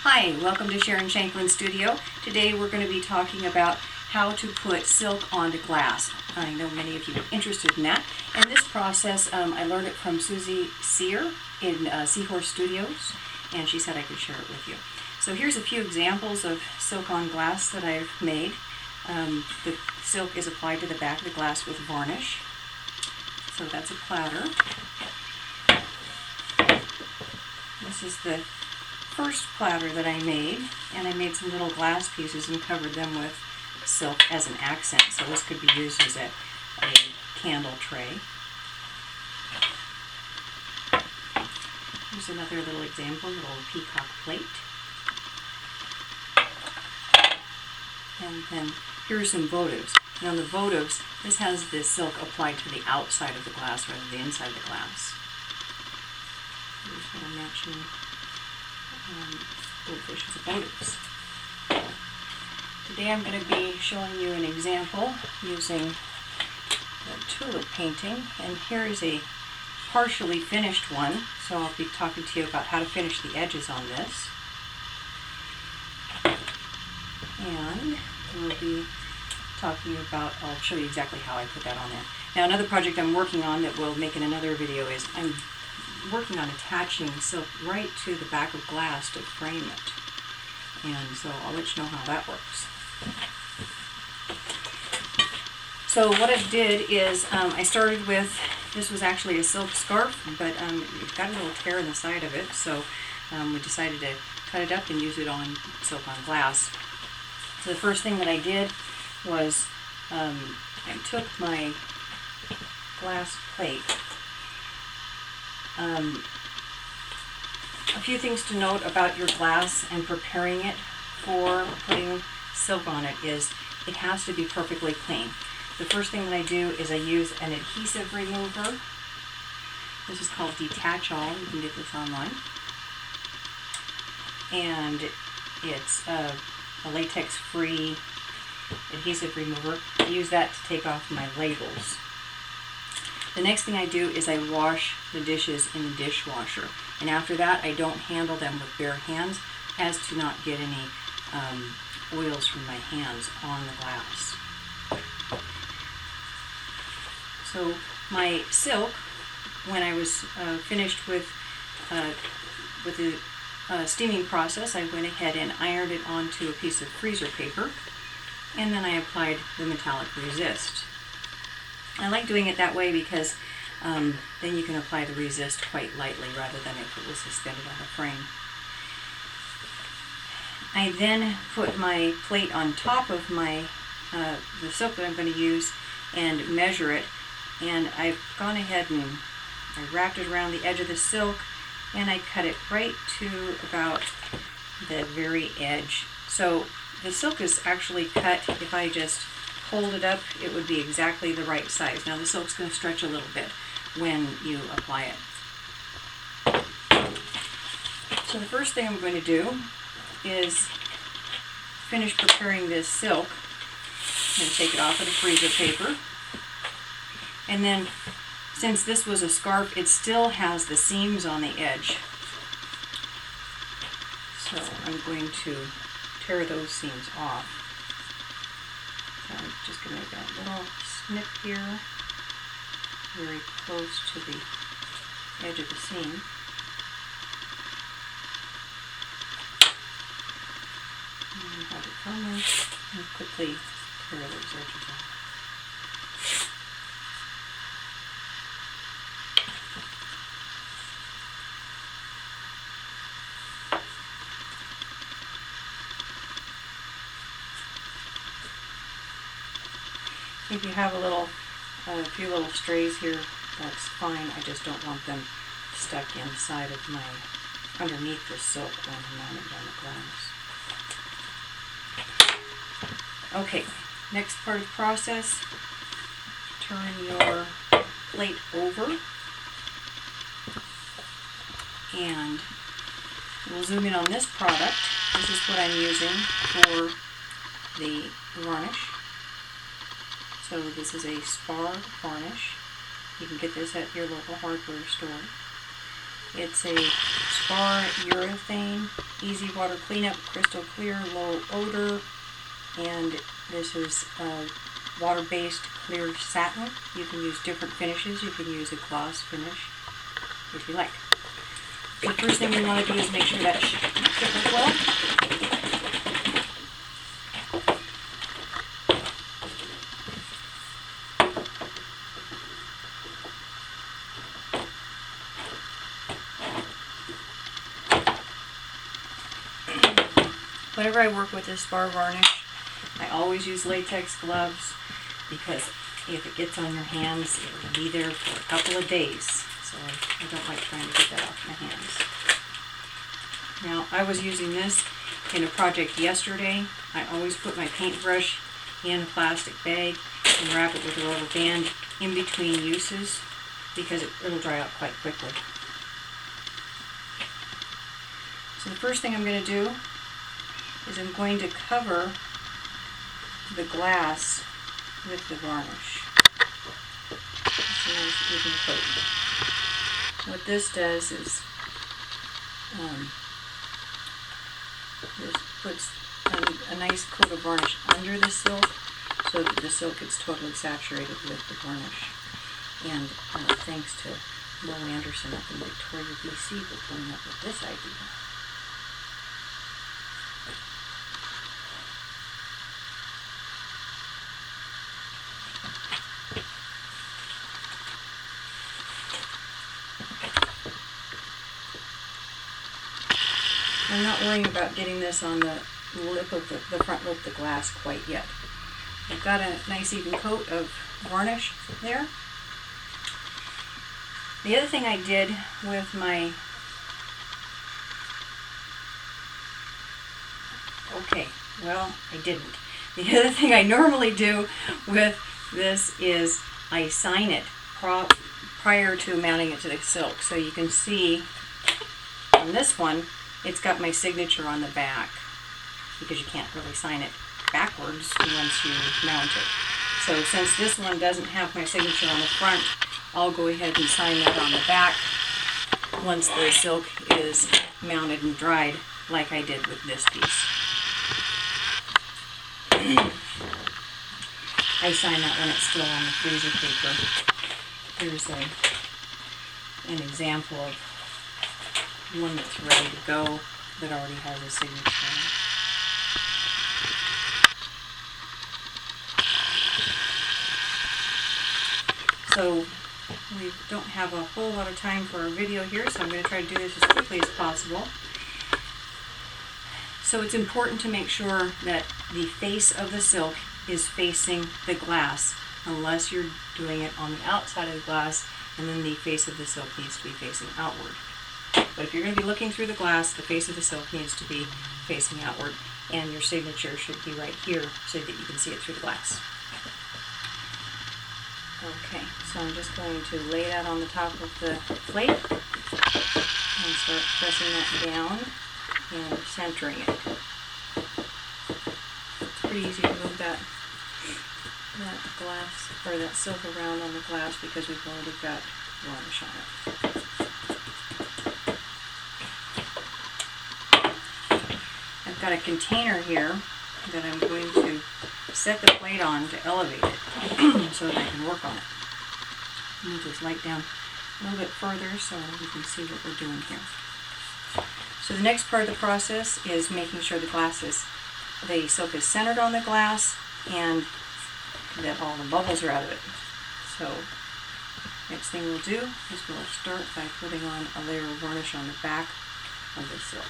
Hi, welcome to Sharon Shanklin Studio. Today we're going to be talking about how to put silk onto glass. I know many of you are interested in that. And this process, I learned it from Suzy in Seahorse Studios, and she said I could share it with you. So here's a few examples of silk on glass that I've made. The silk is applied to the back of the glass with varnish. So that's a platter. This is the first platter that I made, and I made some little glass pieces and covered them with silk as an accent, so this could be used as a candle tray. Here's another little example, a little peacock plate. And then here are some votives. Now the votives, this has the silk applied to the outside of the glass rather than the inside of the glass. Here's what I'm matching goldfish as votives. Today I'm going to be showing you an example using the tulip painting, and here is a partially finished one, so I'll be talking to you about how to finish the edges on this. And we'll be talking about, I'll show you exactly how I put that on there. Now another project I'm working on that we'll make in another video is I'm working on attaching silk right to the back of glass to frame it. And so I'll let you know how that works. So what I did is I started with, this was actually a silk scarf, but it got a little tear in the side of it, so we decided to cut it up and use it on silk on glass. So the first thing that I did was I took my glass plate. A few things to note about your glass and preparing it for putting silk on it is it has to be perfectly clean. The first thing that I do is I use an adhesive remover. This is called Detach All. You can get this online. And it's a latex-free adhesive remover. I use that to take off my labels. The next thing I do is I wash the dishes in the dishwasher, and after that I don't handle them with bare hands as to not get any oils from my hands on the glass. So my silk, when I was finished with the steaming process, I went ahead and ironed it onto a piece of freezer paper, and then I applied the metallic resist. I like doing it that way because then you can apply the resist quite lightly rather than if it was suspended on a frame. I then put my plate on top of my the silk that I'm going to use and measure it, and I've gone ahead and I wrapped it around the edge of the silk, and I cut it right to about the very edge. So the silk is actually cut, if I just hold it up, it would be exactly the right size. Now the silk's going to stretch a little bit when you apply it. So the first thing I'm going to do is finish preparing this silk. I'm going to take it off of the freezer paper. And then, since this was a scarf, it still has the seams on the edge. So I'm going to tear those seams off. So I'm just going to make a little snip here, very close to the edge of the seam. And have it come in and quickly tear those edges off. If you have a few little strays here, that's fine. I just don't want them stuck inside of underneath the silk when I'm mounting on the glass. Okay, next part of the process, turn your plate over, and we'll zoom in on this product. This is what I'm using for the varnish. So this is a spar varnish. You can get this at your local hardware store. It's a bar urethane, easy water cleanup, crystal clear, low odor, and this is water-based clear satin. You can use different finishes. You can use a gloss finish if you like. The first thing you want to do is make sure that should work well. Whenever I work with this bar varnish, I always use latex gloves because if it gets on your hands, it will be there for a couple of days. So I don't like trying to get that off my hands. Now, I was using this in a project yesterday. I always put my paintbrush in a plastic bag and wrap it with a rubber band in between uses because it'll dry out quite quickly. So the first thing I'm going to do is I'm going to cover the glass with the varnish. It's a nice even coat. What this does is this puts a nice coat of varnish under the silk so that the silk gets totally saturated with the varnish. And thanks to Mo Anderson up in Victoria, BC, for coming up with this idea. I'm not worrying about getting this on the lip of the front lip of the glass quite yet. I've got a nice even coat of varnish there. The other thing I did with my... Okay, well, I didn't. The other thing I normally do with this is I sign it prior to mounting it to the silk. So you can see on this one, it's got my signature on the back because you can't really sign it backwards once you mount it. So since this one doesn't have my signature on the front, I'll go ahead and sign that on the back once the silk is mounted and dried, like I did with this piece. I sign that when it's still on the freezer paper. Here's an example of one that's ready to go that already has a signature on it. So we don't have a whole lot of time for our video here, so I'm going to try to do this as quickly as possible. So it's important to make sure that the face of the silk is facing the glass, unless you're doing it on the outside of the glass, and then the face of the silk needs to be facing outward. But if you're going to be looking through the glass, the face of the silk needs to be facing outward, and your signature should be right here so that you can see it through the glass. Okay, so I'm just going to lay that on the top of the plate and start pressing that down and centering it. It's pretty easy to move that glass or that silk around on the glass because we've already got varnish on it. I've got a container here that I'm going to set the plate on to elevate it so that I can work on it. Move this light down a little bit further so you can see what we're doing here. So the next part of the process is making sure the silk is centered on the glass and that all the bubbles are out of it. So next thing we'll do is we'll start by putting on a layer of varnish on the back of the silk.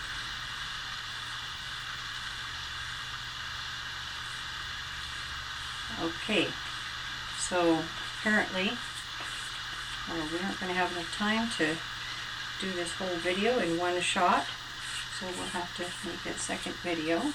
Okay, so apparently we aren't going to have enough time to do this whole video in one shot, so we'll have to make a second video.